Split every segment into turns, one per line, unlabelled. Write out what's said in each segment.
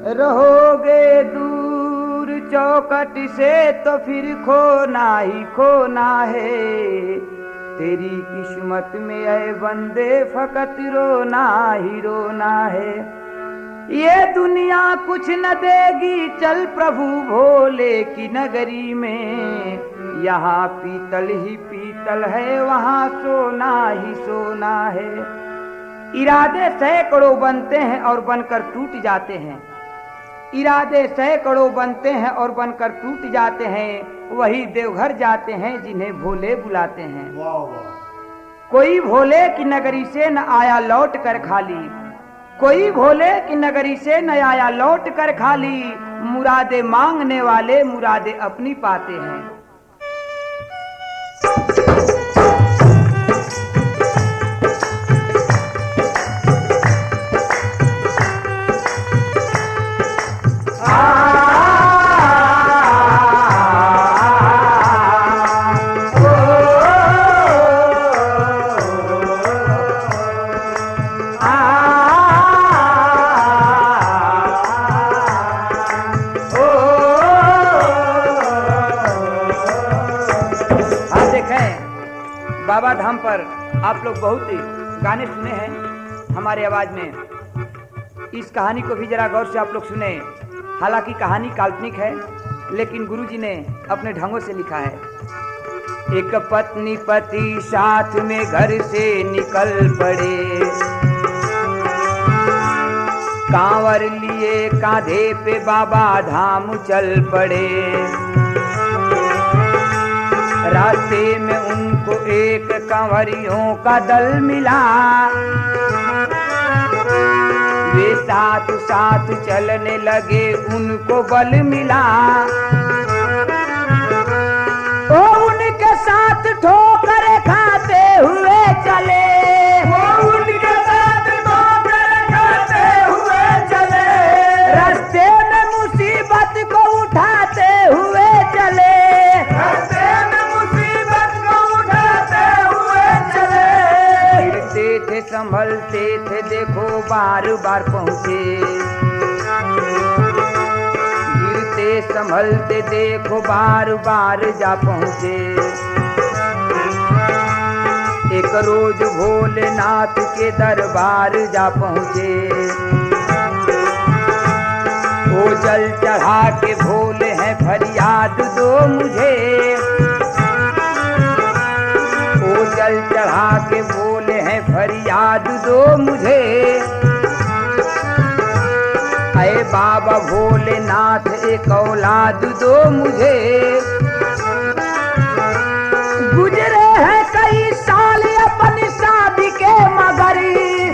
रहोगे दूर चौखट से तो फिर खोना ही खोना है। तेरी किस्मत में ऐ बंदे फकत रोना ही रोना है। ये दुनिया कुछ न देगी, चल प्रभु भोले की नगरी में। यहाँ पीतल ही पीतल है, वहाँ सोना ही सोना है। इरादे सैकड़ों बनते हैं और बनकर टूट जाते हैं। इरादे सैकड़ों बनते हैं और बनकर टूट जाते हैं। वही देवघर जाते हैं जिन्हें भोले बुलाते हैं।
वाह वाह।
कोई भोले की नगरी से न आया लौट कर खाली, कोई भोले की नगरी से न आया लौट कर खाली। मुरादे मांगने वाले मुरादे अपनी पाते हैं। बाबा धाम पर आप लोग बहुत ही गाने सुने हैं हमारे आवाज में। इस कहानी को भी जरा गौर से आप लोग सुने। हालांकि कहानी काल्पनिक है, लेकिन गुरुजी ने अपने ढंगों से लिखा है। एक पत्नी पति साथ में घर से निकल पड़े, कांवर लिए कांधे पे बाबा धाम चल पड़े। रास्ते में उनको एक कंवरियों का दल मिला, वे साथ साथ चलने लगे उनको बल मिला। वो उनके साथ ठोकर खाते हुए चले, वो उनके साथ ठोकर खाते हुए चले। रास्ते में मुसीबत को उठाते हुए चले, संभलते थे देखो बार बार पहुंचे। गिरते संभलते देखो बार बार जा पहुंचे। एक रोज भोलेनाथ के दरबार जा पहुंचे। वो जल चढ़ा के भोले हैं फरियाद दो मुझे। वो जल चढ़ा के बोले हैं फरियाद दो मुझे। अरे बाबा भोलेनाथ एक औलाद दो मुझे। गुजरे हैं कई साल अपनी शादी के मगर,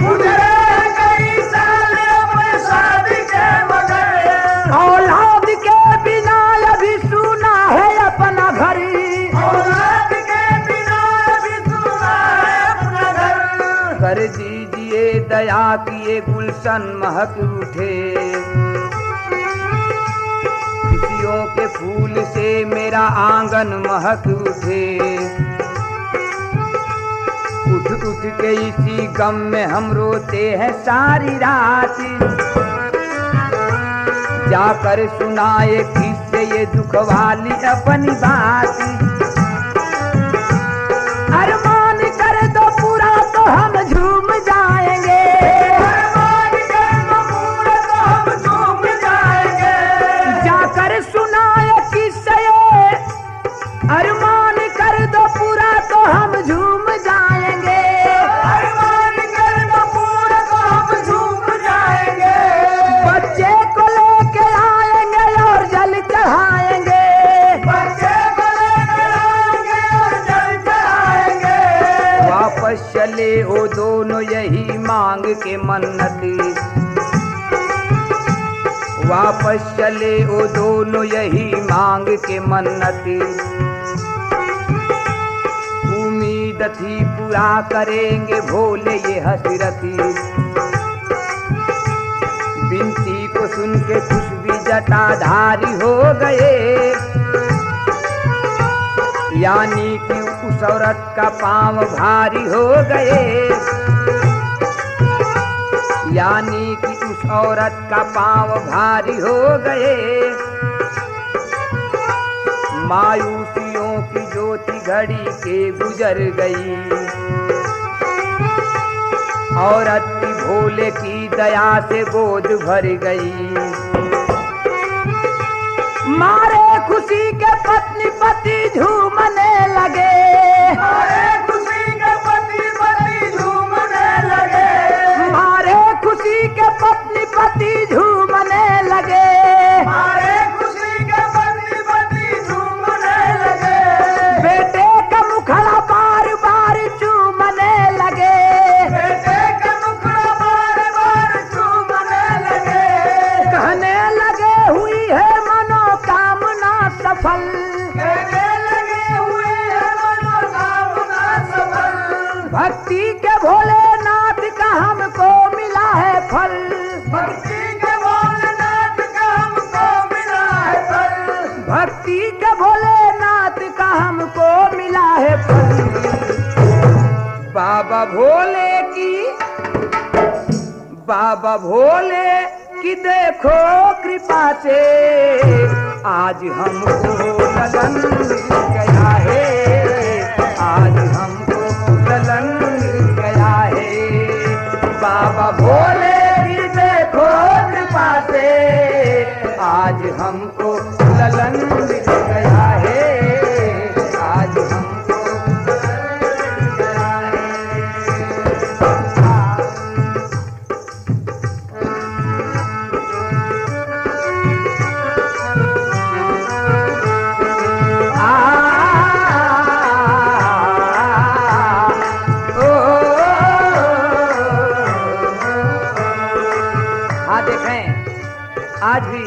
गुजरे हैं कई साल अपनी शादी के मगर। औलाद के बिना अभी सुना है अपना घर, कर दीजिए दया किए गुलशन महक उठे। खुशियों के फूल से मेरा आंगन महक उठे। उठ उठ के इसी गम में हम रोते हैं सारी रात। जाकर सुनाए किससे ये दुख वाली अपनी बात। अरमान कर दो पूरा तो हम झूम जाएंगे, अरमान कर दो पूरा तो हम झूम जाएंगे। जाकर सुनाए किससे, अरमान कर दो पूरा तो हम झूम जाएंगे, अरमान कर दो पूरा तो हम झूम जाएंगे। बच्चे को लेके आएंगे और जल चढ़ाएंगे, बच्चे को लेके आएंगे और जल चढ़ाएंगे। वापस चले वो दोनों यही मांग के मन्नती, वापस चले वो दोनों यही मांग के मन्नती। उम्मीद थी पूरा करेंगे भोले ये हसरती। बिनती को सुन के खुश भी जटाधारी हो गए। यानी कि उस औरत का पांव भारी हो गए। यानी कि उस औरत का पांव भारी हो गए। मायूसियों की ज्योति घड़ी के गुजर गई। औरत की भोले की दया से गोद भर गई। मारे खुशी के पत्नी पति झूमने लगे।
मारे खुशी के पति पति झूमने लगे।
मारे खुशी के पत्नी पति झूमने लगे।
मारे खुशी के पति पति झूमने लगे।
बेटे का मुखड़ा बार बार चूमने लगे।
बेटे का मुखड़ा बार बार चूमने लगे।
कहने लगे हुई है मनोकामना सफल।
कहने लगे हुई है मनोकामना सफल।
भक्ति के भोलेनाथ का हमको मिला है फल।
भक्ति के भोलेनाथ का हमको मिला है फल।
भक्ति के भोलेनाथ का हमको मिला है फल। बाबा भोले की देखो कृपा से आज हमको लगन गया है। आज हमको लगन गया है। बाबा भोले की देखो कृपा से आज हमको लगन गया है। आज हमको लगन गया है। आज भी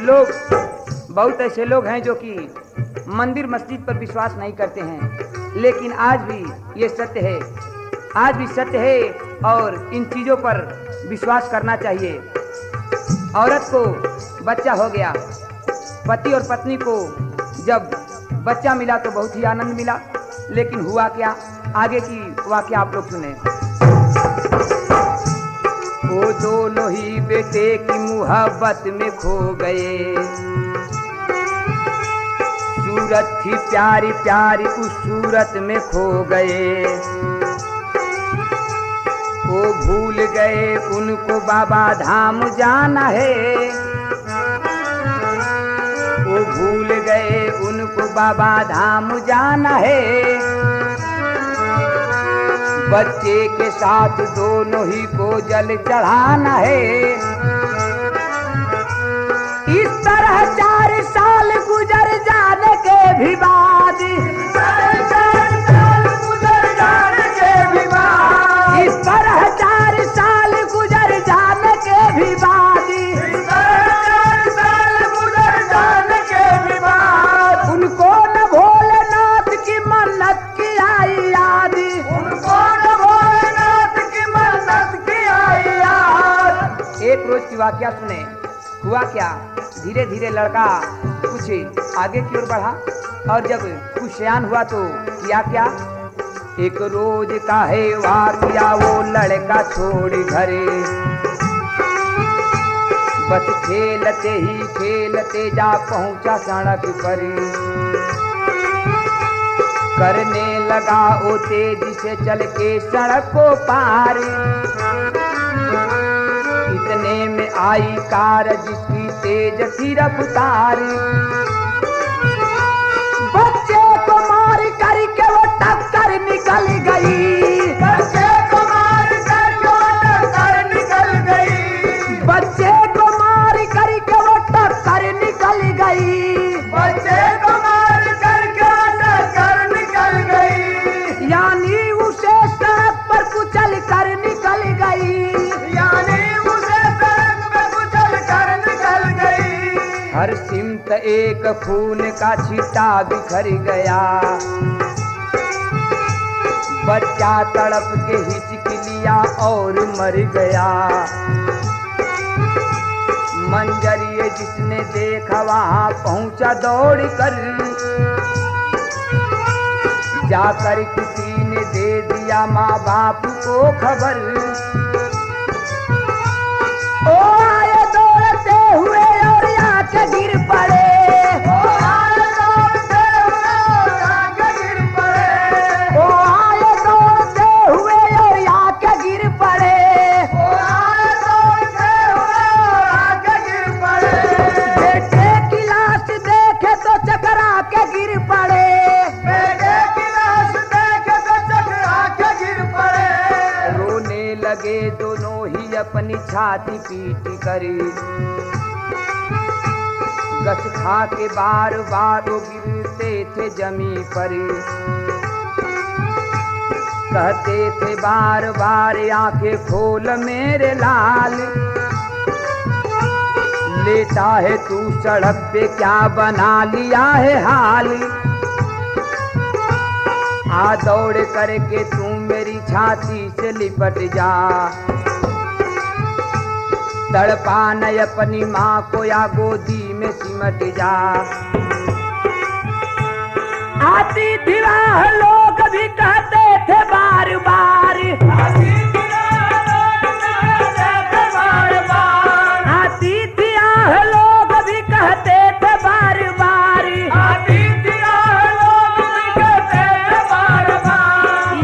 लोग, बहुत ऐसे लोग हैं जो कि मंदिर मस्जिद पर विश्वास नहीं करते हैं, लेकिन आज भी ये सत्य है। आज भी सत्य है और इन चीज़ों पर विश्वास करना चाहिए। औरत को बच्चा हो गया, पति और पत्नी को जब बच्चा मिला तो बहुत ही आनंद मिला, लेकिन हुआ क्या, आगे की वाकया आप लोग सुने। वो दोनों ही बेटे की मुहब्बत में खो गए। सूरत थी प्यारी प्यारी उस सूरत में खो गए। वो भूल गए उनको बाबा धाम जाना है। वो भूल गए उनको बाबा धाम जाना है। बच्चे के साथ दोनों ही को जल चढ़ाना है। इस तरह 4 साल गुजर जाने के भी बाद,
4 साल गुजर जाने के भी बाद,
इस तरह 4 साल गुजर जाने के भी बाद,
4 साल गुजर जाने के भी बाद,
उनको न भोलेनाथ की मन्नत की आई याद।
उनको न भोलेनाथ की मन्नत की आई याद।
एक रोज की वाकया सुने। हुआ क्या, धीरे धीरे लड़का कुछ आगे की ओर बढ़ा और जब कुछ सयान हुआ तो किया क्या। एक रोज का है वाकया, वो लड़का छोड़ घरे। बस खेलते ही खेलते जा पहुंचा सड़क पर। करने लगा वो तेजी से चल के सड़क को पार। इतने में आई कार जिसकी तेज थी रफ्तार। बच्चे को मार करके वो टक्कर निकल गई।
बच्चे को मार करके वो टक्कर निकल गई।
बच्चे को मार करके वो टक्कर निकल गई।
बच्चे को मार करके वो टक्कर निकल गई।
यानी उसे सड़क पर कुचल कर निकल गई।
यानी उसे सड़क पे कुचल कर निकल गई।
हर सिमत एक खून का छींटा बिखर गया। बच्चा तड़प के हिचक लिया और मर गया। मंजर ये जिसने देखा वहां पहुंचा दौड़ कर। जाकर किसी ने दे दिया माँ बाप को खबर। छाती पीट करी। गस खा के बार बार वो गिरते थे जमी पर, कहते थे बार बार आंखें खोल मेरे लाल, लेटा है तू सड़क पे क्या बना लिया है हाल। आ दौड़ करके तू मेरी छाती से लिपट जा, तड़पा न अपनी माँ को या गोदी में सिमट जा। आती थी वह लोग भी कहते थे बार बार, आती थी आह लोग भी कहते थे बार बार,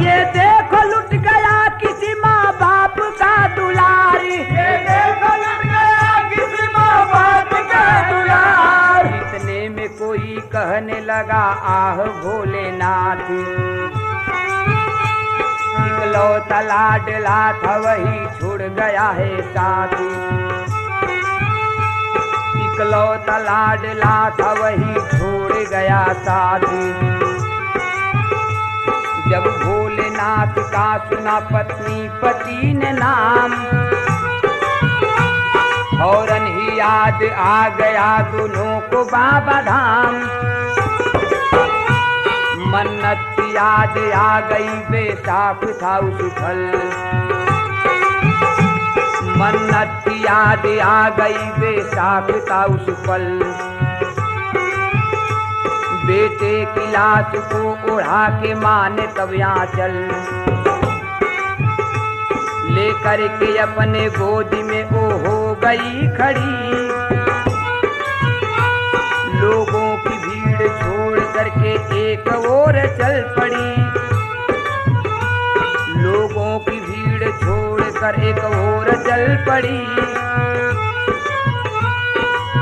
ये देखो लुट गया किसी माँ बाप का दुलारी, इतने में कोई कहने लगा आह भोलेनाथ, इकलौता लाडला था वही छुड़ गया है साथ, इकलौता लाडला था वही छोड़ गया साथ। जब भोलेनाथ का सुना पत्नी पति ने नाम, फौरन ही याद आ गया दोनों को बाबा धाम। मन्नत की याद आ गई बेसाख था उस फल, मन्नत की याद आ गई बेसाख था उस पल। बेटे की लाश को उड़ा के माँ ने तब यहाँ चल, लेकर के अपने गोदी में वो हो गई खड़ी। लोगों की भीड़ छोड़ करके एक ओर चल पड़ी, लोगों की भीड़ छोड़ कर एक ओर चल पड़ी।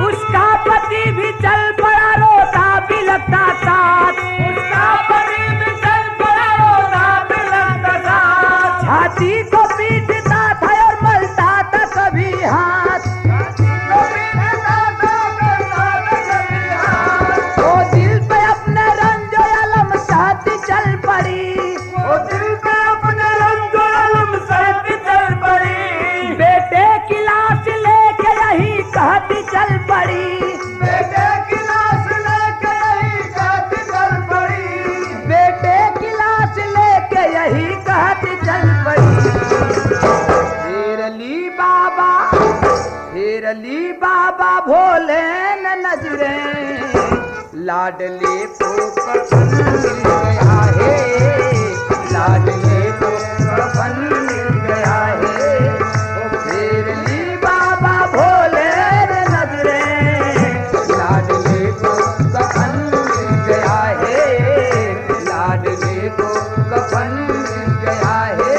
उसका पति भी चल पड़ा रोता भी लगता साथ, उसका पति भी चल पड़ा रोता भी लगता साथ। छाती को पीटता था और मलता था कभी हाथ, वो दिल पे अपने रंजो अलम सहती चल पड़ी, वो दिल पे अपने रंजो अलम सहती चल पड़ी। बेटे की लाश लेके यही कहती चल पड़ी, बेटे की लाश लेके यही कहती चल पड़ी, बेटे की लाश लेके यही कहती चल पड़ी। फेर ली बाबा भोले न नजरें, लाडले को कफन मिल गया है, लाडले को कफन मिल गया है। फेर ली बाबा भोले न नजरें, लाडले को कफन मिल गया है, लाडले को कफन मिल गया है।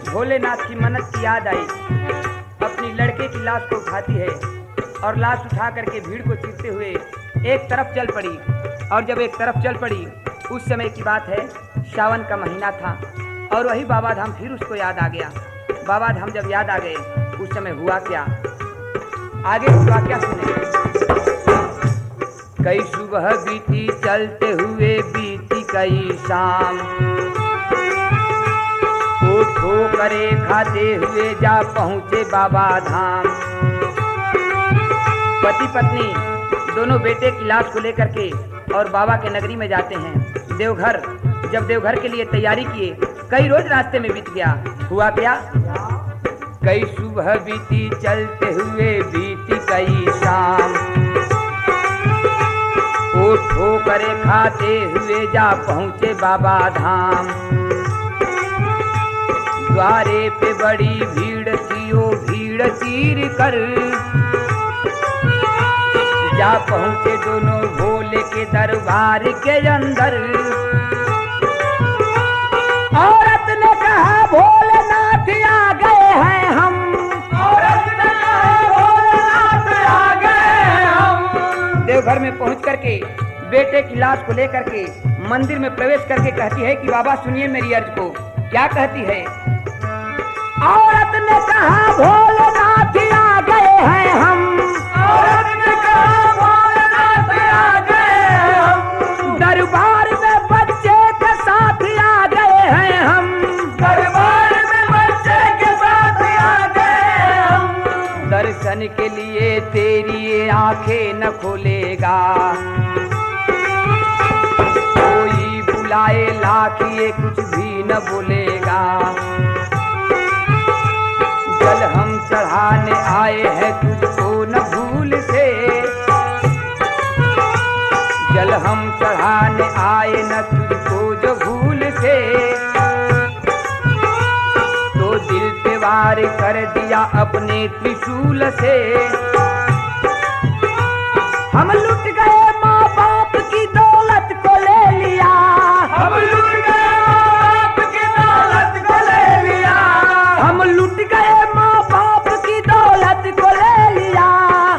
भोलेनाथ की मन्नत की याद आई, अपनी लड़के की लाश को उठाती है और लाश उठा करके भीड़ को चीरते हुए एक तरफ चल पड़ी। और जब एक तरफ चल पड़ी, उस समय की बात है, सावन का महीना था और वही बाबा धाम फिर उसको याद आ गया। बाबा धाम जब याद आ गए, उस समय हुआ क्या, आगे हुआ क्या सुने। कई सुबह बीती चलते हुए बीती कई शाम, ठोकरे खाते हुए जा पहुँचे बाबा धाम। पति पत्नी दोनों बेटे की लाश को लेकर के और बाबा के नगरी में जाते हैं देवघर। जब देवघर के लिए तैयारी किए, कई रोज रास्ते में बीत गया। हुआ क्या, कई सुबह बीती चलते हुए बीती कई शाम, वो ठोकरे खाते हुए जा पहुँचे बाबा धाम। द्वारे पे बड़ी भीड़ थी, वो भीड़ चीर कर जा पहुँचे दोनों भोले के दरबार के अंदर। औरत ने कहा भोलेनाथ आ गए हैं हम।
औरत ने कहा भोलेनाथ आ गए हैं हम।
देवघर में पहुंच करके बेटे की लाश को लेकर के मंदिर में प्रवेश करके कहती है कि बाबा सुनिए मेरी अर्ज को। क्या कहती है? औरत ने कहा भोलेनाथ आ गए हैं हम।
औरत ने कहा भोलेनाथ आ गए हैं हम।
दरबार में बच्चे के साथ आ गए हैं हम।
दरबार में बच्चे के साथ आ गए हैं हम।
दर्शन के लिए तेरी ये आंखें न खोलेगा, कोई बुलाए लाखिए कुछ भी न बोलेगा। जल हम चढ़ाने आए हैं तुझको न भूल से, जल हम चढ़ाने आए न तुझको जो भूल से। तो दिल पे वार कर दिया अपने त्रिशूल से। हम लुट गए माँ बाप की दौलत को ले लिया।
हम लुट गए माँ बाप की दौलत को ले लिया।
हम लुट गए माँ बाप की दौलत को ले लिया।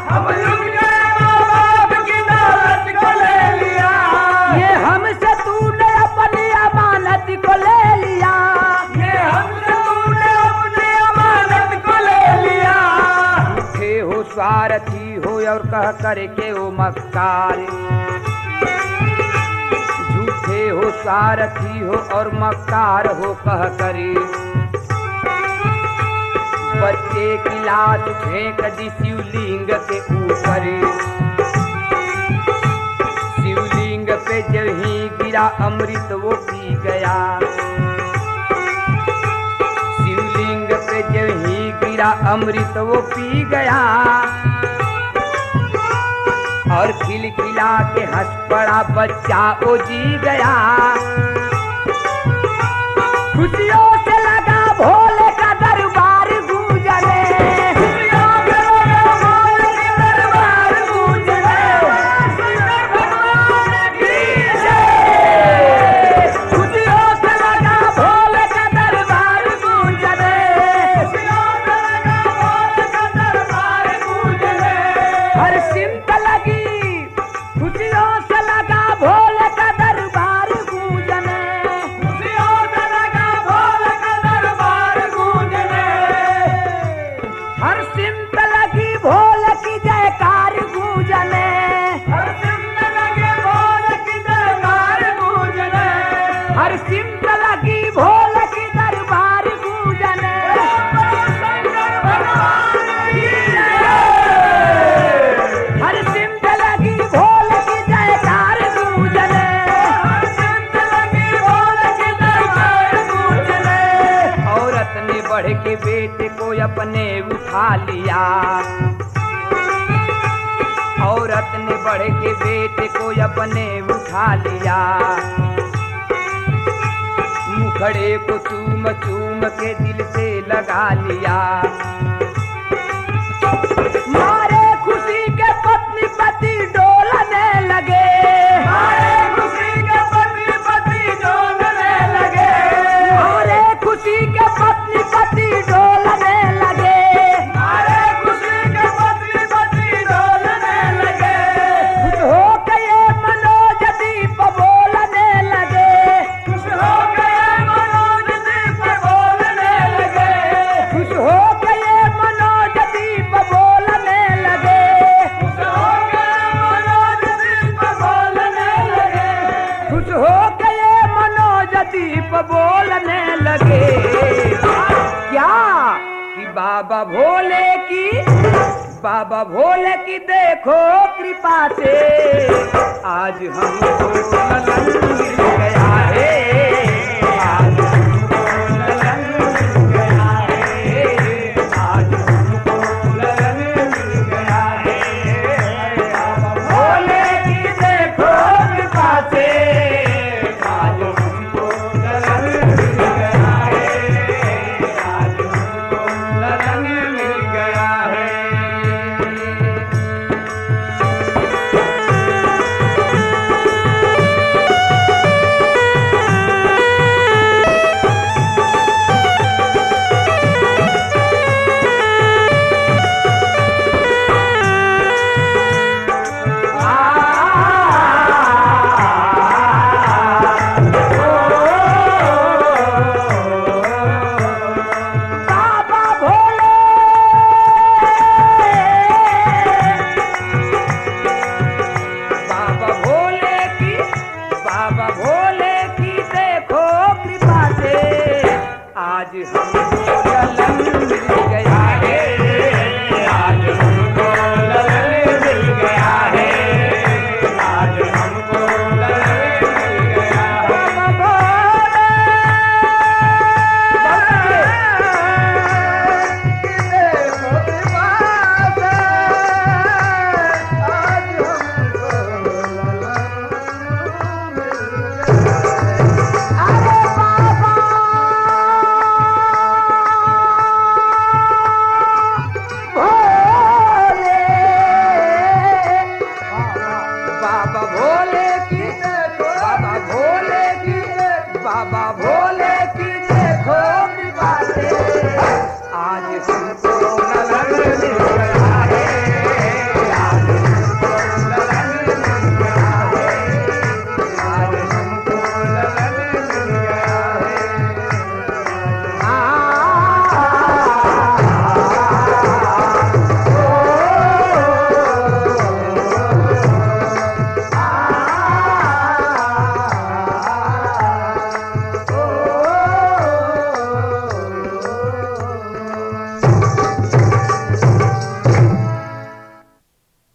हम लुट गए माँ बाप की दौलत को ले लिया।
ये हमसे तूने अपनी अमानत को ले लिया।
ये हमसे तूने अपनी अमानत को ले लिया।
झूठे हो स्वार्थी हो और कह करके ओ मक्कार, झूठे हो स्वार्थी हो और मक्कार हो कह करे। बच्चे की लाश फेंक दी शिवलिंग के ऊपर। शिवलिंग पे जब ही गिरा अमृत वो पी गया। शिवलिंग पे जब ही गिरा अमृत वो पी गया। और खिलखिला के हंस पड़ा बच्चा ओ जी गया। खुशियों से लगा भोले का दरबार गूंजने।
खुशियों से लगा भोले का दरबार गूंजने। शंकर भगवान की जय।
खुशियों से लगा भोले का दरबार गूंजने।
खुशियों से लगा भोले का दरबार गूंजने।
हर सिमत लगी खुशियों से लगा भोले का दरबार गूंजने।
खुशियों से लगा भोले का दरबार गूंजने।
हर सिमत लगी भोले की जयकार गूंजने।
हर सिमत लगे भोले की दरबार गूंजने।
हर सिमत लगी भोले की दरबार गूंजने।
शंकर भगवान की जय।
हर सिमत लगी भोले की जयकार गूंजने।
हर सिमत लगी भोले की दरबार गूंजने।
औरत ने बढ़ के बेटे को अपने उठा लिया। औरत ने बढ़ के बेटे को अपने उठा लिया। मुखड़े को चूम चूम के दिल से लगा लिया। मारे खुशी के पत्नी पति डोलने लगे।
मारे खुशी के पति पति डोलने लगे।
मारे खुशी के पत्नी पति डोलने लगे।
मारे खुशी के पति पति डोलने लगे।
खुश हो गए मनोज दीप बोलने लगे।
खुश हो गए मनोज दीप बोलने लगे।
खुश हो गए मनोज दीप बोलने लगे।
खुश हो गए मनोज दीप बोलने लगे।
खुश हो गए मनोज दीप बोलने लगे। क्या कि बाबा भोले की देखो कृपा से आज हमको ललन